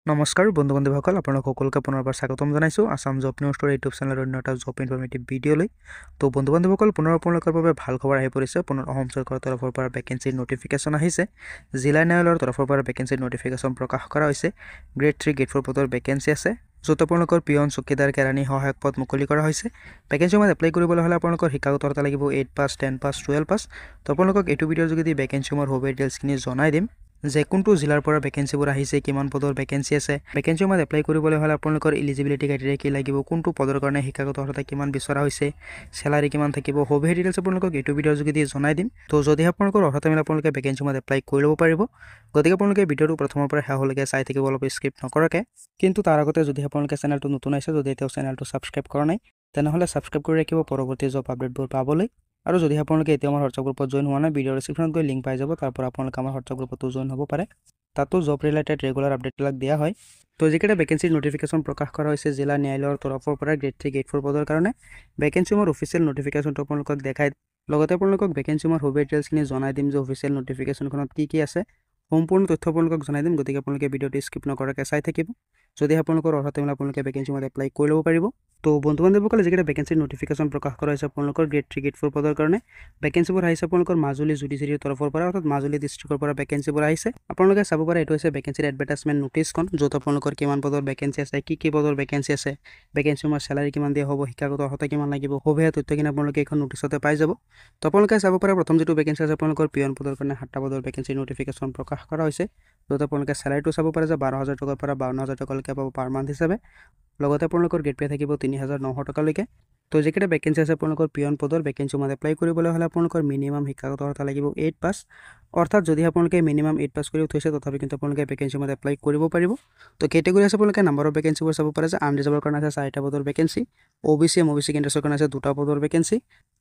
নমস্কাৰ বন্ধু বান্ধৱীসকল আপোনালোক সকলোকে পুনৰবাৰ স্বাগতম জনাইছোঁ Assam job news story YouTube চেনেলৰ অন্য এটা জব ইনফৰ্মেটিভ ভিডিঅ'লৈ। তো বন্ধু বান্ধৱীসকল পুনৰ আপোনালোকৰ বাবে ভাল খবৰ আহি পৰিছে। পুনৰ অসম চৰকাৰৰ তৰফৰ পৰা ভেকেঞ্চিৰ নটিফিকেশ্যন আহিছে। জিলা ন্যায়ালয়ৰ তৰফৰ পৰা ভেকেঞ্চিৰ নটিফিকেশ্যন প্ৰকাশ কৰা হৈছে। গ্ৰেড 3 গ্ৰেড 4 পদৰ ভেকেঞ্চি আছে, য'ত আপোনালোকৰ পিয়ন চকীদাৰ কেৰাণী সহায়ক পদ মুকলি কৰা হৈছে। ভেকেঞ্চিৰ সময়ত এপ্লাই কৰিবলৈ হ'লে আপোনালোকৰ শিক্ষাগত অৰ্হতা লাগিব 8 পাছ, 10 পাছ, 12 পাছ। তো আপোনালোকক এইটো ভিডিঅ'ৰ যোগেদি ভেকেঞ্চিৰ সবিশেষ ডিটেইলছখিনি জনাই দিম যে কোনটো জিলাৰ পৰা ভেকেঞ্চিবোৰ আহিছে, কিমান পদৰ ভেকেঞ্চি আছে, ভেকেঞ্চিৰ সময়ত এপ্লাই কৰিবলৈ হ'লে আপোনালোকৰ এলিজিবিলিটি ক্ৰাইটেৰিয়া কি লাগিব, কোনটো পদৰ কাৰণে শিক্ষাগত অৰ্হতা কিমান বিচৰা হৈছে, চেলাৰী কিমান থাকিব, সবিশেষ ডিটেইলছ আপোনালোকক এইটো ভিডিঅ'ৰ যোগেদি জনাই দিম। তো যদি আপোনালোকৰ অৰ্হতা মিলে আপোনালোকে ভেকেঞ্চিৰ সময়ত এপ্লাই কৰি ল'ব পাৰিব। গতিকে আপোনালোকে ভিডিঅ'টো প্ৰথমৰ পৰা শেষলৈকে চাই থাকিব, অলপ স্কিপ নকৰাকৈ। কিন্তু তাৰ আগতে যদি আপোনালোকে চেনেলটো নতুন আছে, যদি এতিয়াও চেনেলটো ছাবস্ক্ৰাইব কৰা নাই, তেনেহ'লে ছাবস্ক্ৰাইব কৰি ৰাখিব পৰৱৰ্তী জব আপডেটবোৰ পাবলৈ। আৰু যদি আপোনালোকে এতিয়া আমাৰ হোৱাটছআপ গ্ৰুপত জইন হোৱা নাই, ভিডিঅ' ডেছক্ৰিপশ্যনত গৈ লিংক পাই যাব, তাৰ পৰা আপোনালোকে আমাৰ হোৱাটছআপ গ্ৰুপতো জইন হ'ব পাৰে। তাতো জব ৰিলেটেড ৰেগুলাৰ আপডেটবিলাক দিয়া হয়। তো যিকেইটা ভেকেঞ্চিৰ নটিফিকেশ্যন প্ৰকাশ কৰা হৈছে জিলা ন্যায়ালয়ৰ তৰফৰ পৰা গ্ৰেড 3 গ্ৰেড 4 পদৰ কাৰণে, ভেকেঞ্চিৰ অফিচিয়েল নটিফিকেশ্যনটো আপোনালোকক দেখাই লগতে আপোনালোকক ভেকেঞ্চিৰ সবিশেষ ডিটেইলছখিনি জনাই দিম যে অফিচিয়েল নটিফিকেশ্যনখনত কি আছে, সম্পূৰ্ণ তথ্য আপোনালোকক জনাই দিম। গতিকে আপোনালোকে ভিডিঅ'টো স্কিপ নকৰাকৈ চাই থাকিব। যদি আপোনালোকৰ অৰ্হতা মিলে আপোনালোকে ভেকেঞ্চিৰ সময়ত এপ্লাই কৰি ল'ব পাৰিব। তো বন্ধু বান্ধৱীসকলে যিকেইটা ভেকেঞ্চিৰ নটিফিকেশ্যন প্ৰকাশ কৰা হৈছে আপোনালোকৰ গ্ৰেড 3 গ্ৰেড 4 পদৰ কাৰণে, ভেকেঞ্চিবোৰ আহিছে আপোনালোকৰ মাজুলী জুডিচিয়াৰীৰ তৰফৰ পৰা, অৰ্থাৎ মাজুলী ডিষ্ট্ৰিক্টৰ পৰা ভেকেঞ্চিবোৰ আহিছে। আপোনালোকে চাব পাৰে এইটো হৈছে ভেকেঞ্চিৰ এডভাৰটাইজমেণ্ট নোটিছখন, য'ত আপোনালোকৰ কিমান পদৰ ভেকেঞ্চি আছে, কি পদৰ ভেকেঞ্চি আছে, ভেকেঞ্চিৰ চেলাৰী কিমান দিয়া হ'ব, শিক্ষাগত অৰ্হতা কিমান লাগিব, সবিশেষ তথ্যখিনি আপোনালোকে এইখন নোটিছতে পাই যাব। তো আপোনালোকে চাব পাৰে প্ৰথম যিটো ভেকেঞ্চি আছে আপোনালোকৰ পিয়ন পদৰ কাৰণে 7টা পদৰ ভেকেঞ্চিৰ নটিফিকেশ্যন প্ৰকাশ কৰা হৈছে, য'ত আপোনালোকে চেলাৰীটো চাব পাৰে যে 12,000 টকাৰ পৰা 52,000 টকালৈকে পাব পাৰ মান্থ হিচাপে। লগতে আপোনালোকৰ গ্ৰেড পে থাকিব 3,900 টকালৈকে। তো যিকেইটা ভেকেঞ্চি আছে আপোনালোকৰ পিয়ন পদৰ ভেকেঞ্চি মানে এপ্লাই কৰিবলৈ হ'লে আপোনালোকৰ মিনিমাম শিক্ষাগত অৰ্হতা লাগিব 8 পাছ। অৰ্থাৎ যদি আপোনালোকে মিনিমাম 8 পাছ কৰি উঠিছে, তথাপি কিন্তু আপোনালোকে ভেকেঞ্চি মানে এপ্লাই কৰিব পাৰিব। তো কেটেগৰী আছে আপোনালোকে নাম্বাৰ অফ ভেকেঞ্চিবোৰ চাব পাৰে যে আনৰিজাৰ্ভৰ কাৰণে আছে 4টা পদৰ ভেকেঞ্চি, OBC MOBC কেণ্ডাৰ্ছৰ কাৰণে আছে 2টা পদৰ ভেকেঞ্চি,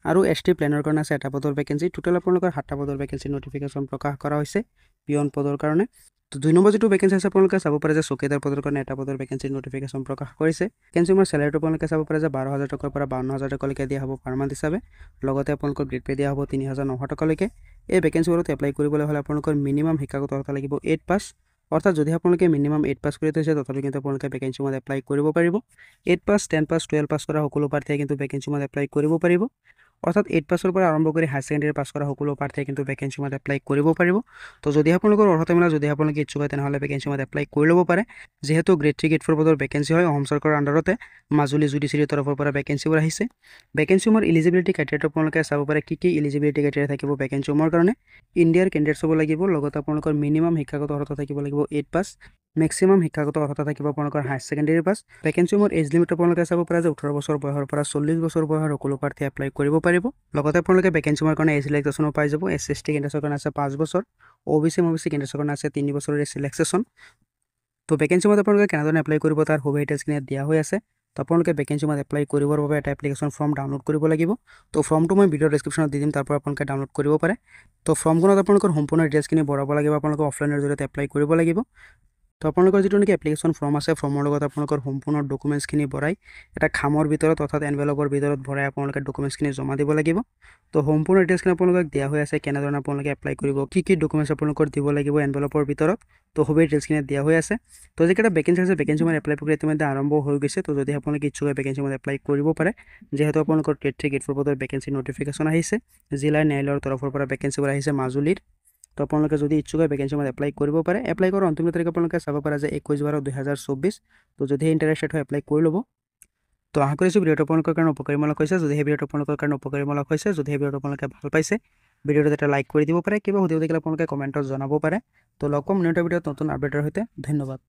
আৰু ST প্লেনৰ কাৰণে আছে 1টা পদৰ ভেকেঞ্চি। টোটেল আপোনালোকৰ 7টা পদৰ ভেকেঞ্চি নটিফিকেশ্যন প্ৰকাশ কৰা হৈছে পিয়ন পদৰ কাৰণে। তো 2 নম্বৰ যিটো ভেকেঞ্চি আছে আপোনালোকে চাব পাৰে যে চকীদাৰ পদৰ কাৰণে 1টা পদৰ ভেকেঞ্চিৰ নটিফিকেশ্যন প্ৰকাশ কৰিছে। ভেকেঞ্চিৰ চেলাৰীটো আপোনালোকে চাব পাৰে যে 12,000 টকাৰ পৰা 52,000 টকালৈকে দিয়া হ'ব পাৰ মান্থ হিচাপে। লগতে আপোনালোকৰ গ্ৰেড পে দিয়া হ'ব 3,900 টকালৈকে। এই ভেকেঞ্চিবোৰত এপ্লাই কৰিবলৈ হ'লে আপোনালোকৰ মিনিমাম শিক্ষাগত অৰ্হতা লাগিব 8 পাছ। অৰ্থাৎ যদি আপোনালোকে মিনিমাম 8 পাছ কৰি থৈছে, তথাপি কিন্তু আপোনালোকে ভেকেঞ্চি মত এপ্লাই কৰিব পাৰিব। 8 পাছ, 10 পাছ, 12 পাছ কৰা সকলো প্ৰাৰ্থীয়ে কিন্তু ভেকেঞ্চি মত এপ্লাই কৰিব পাৰিব। অৰ্থাৎ 8 পাছৰ পৰা আৰম্ভ কৰি হায়াৰ ছেকেণ্ডেৰী পাছ কৰা সকলো প্ৰাৰ্থীয়ে কিন্তু ভেকেঞ্চি মত এপ্লাই কৰিব পাৰিব। তো যদি আপোনালোকৰ অৰ্হতা মিলে, যদি আপোনালোকে ইচ্ছুক হয়, তেনেহ'লে ভেকেঞ্চি মত এপ্লাই কৰি ল'ব পাৰে। যিহেতু গ্ৰেড 3 গ্ৰেড 4 পদৰ ভেকেঞ্চি হয়, অসম চৰকাৰৰ আণ্ডাৰতে মাজুলী জুডিচিয়াৰীৰ তৰফৰ পৰা ভেকেঞ্চিবোৰ আহিছে। ভেকেঞ্চিৰ এলিজিবিলিটি ক্ৰাইটেৰিয়াটো আপোনালোকে চাব পাৰে কি এলিজিবিলিটি ক্ৰাইটেৰিয়া থাকিব ভেকেঞ্চিৰ কাৰণে। ইণ্ডিয়াৰ কেণ্ডিডেটছ হ'ব লাগিব, লগতে আপোনালোকৰ মিনিমাম শিক্ষাগত অৰ্হতা থাকিব লাগিব 8 পাছ, মেক্সিমাম শিক্ষাগত অৰ্হতা থাকিব আপোনালোকৰ হায়াৰ ছেকেণ্ডেৰী পাছ। ভেকেঞ্চিৰ এজ লিমিট আপোনালোকে চাব পাৰে যে 18 বছৰ বয়সৰ পৰা 40 বছৰ বয়সৰ সকলো প্ৰাৰ্থীয়ে এপ্লাই কৰিব পাৰিব। লগতে আপোনালোকে ভেকেঞ্চিৰ কাৰণে এজ ৰিলেক্সেশ্যনো পাই যাব। SC কেণ্ডাৰ্ছৰ কাৰণে আছে 5 বছৰ, OBC MOBC কেণ্ডাৰ্ছৰ কাৰণে আছে 3 বছৰৰ এজ ৰিলেক্সেশ্যন। তো ভেকেঞ্চিৰ মতে আপোনালোকে কেনেধৰণে এপ্লাই কৰিব তাৰ সবিশেষ ডিটেইলছখিনি দিয়া হৈ আছে। তো আপোনালোকে ভেকেঞ্চিৰ মতে এপ্লাই কৰিবৰ বাবে এটা এপ্লিকেশ্যন ফৰ্ম ডাউনলোড কৰিব লাগিব। তো ফৰ্মটো মই ভিডিঅ' ডেছক্ৰিপশ্যনত দি দিম, তাৰ পৰা আপোনালোকে ডাউনলোড কৰিব পাৰে। তো ফৰ্মখনত আপোনালোকৰ সম্পূৰ্ণ ডিটেইলছখিনি ভৰাব লাগিব, আপোনালোকে অফলাইনৰ জৰিয়তে এপ্লাই কৰিব লাগিব। তো আপোনালোকৰ যিটো নেকি এপ্লিকেশ্যন ফৰ্ম আছে, ফৰ্মৰ লগত আপোনালোকৰ সম্পূৰ্ণ ডকুমেণ্টছখিনি ভৰাই এটা খামৰ ভিতৰত অৰ্থাৎ এনভেলপৰ ভিতৰত ভৰাই আপোনালোকে ডকুমেণ্টছখিনি জমা দিব লাগিব। তো সম্পূৰ্ণ ডিটেইলছখিনি আপোনালোকক দিয়া হৈ আছে, কেনেধৰণে আপোনালোকে এপ্লাই কৰিব, কি ডকুমেণ্টছ আপোনালোকৰ দিব লাগিব এনভেলপৰ ভিতৰত। তো সবিশেষ ডিটেইলছখিনি দিয়া হৈ আছে। তো যিকেইটা ভেকেঞ্চি আছে ভেকেঞ্চি মানে এপ্লাই প্ৰক্ৰিয়া ইতিমধ্যে আৰম্ভ হৈ গৈছে। তো যদি আপোনালোকে ইচ্ছুক হয় ভেকেঞ্চি মানে এপ্লাই কৰিব পাৰে, যিহেতু আপোনালোকৰ গ্ৰেড 3 গ্ৰেড 4 পদৰ ভেকেঞ্চি নটিফিকেশ্যন আহিছে। জিলা ন্যায়ালয়ৰ তৰফৰ পৰা ভেকেঞ্চিবোৰ আহিছে মাজুলীৰ। তো আপোনালোকে যদি ইচ্ছুক হয় ভেকেঞ্চি মানে এপ্লাই কৰিব পাৰে। এপ্লাই কৰাৰ অন্তিম তাৰিখ আপোনালোকে চাব পাৰে যে 21/12/2024। তো যদি ইণ্টাৰেষ্টেড হয় এপ্লাই কৰি ল'ব। তো আশা কৰিছোঁ ভিডিঅ'টো আপোনালোকৰ কাৰণে উপকাৰীমূলক হৈছে। যদি সেই ভিডিঅ'টো আপোনালোকৰ কাৰণে উপকাৰীমূলক হৈছে, যদি সেই ভিডিঅ'টো আপোনালোকে ভাল পাইছে, ভিডিঅ'টো এটা লাইক কৰি দিব পাৰে, কিবা সুধিব থাকিলে আপোনালোকে কমেণ্টত জনাব পাৰে। তো লগ পাম নেক্সট ভিডিঅ'ত নতুন আপডেটৰ সৈতে। ধন্যবাদ।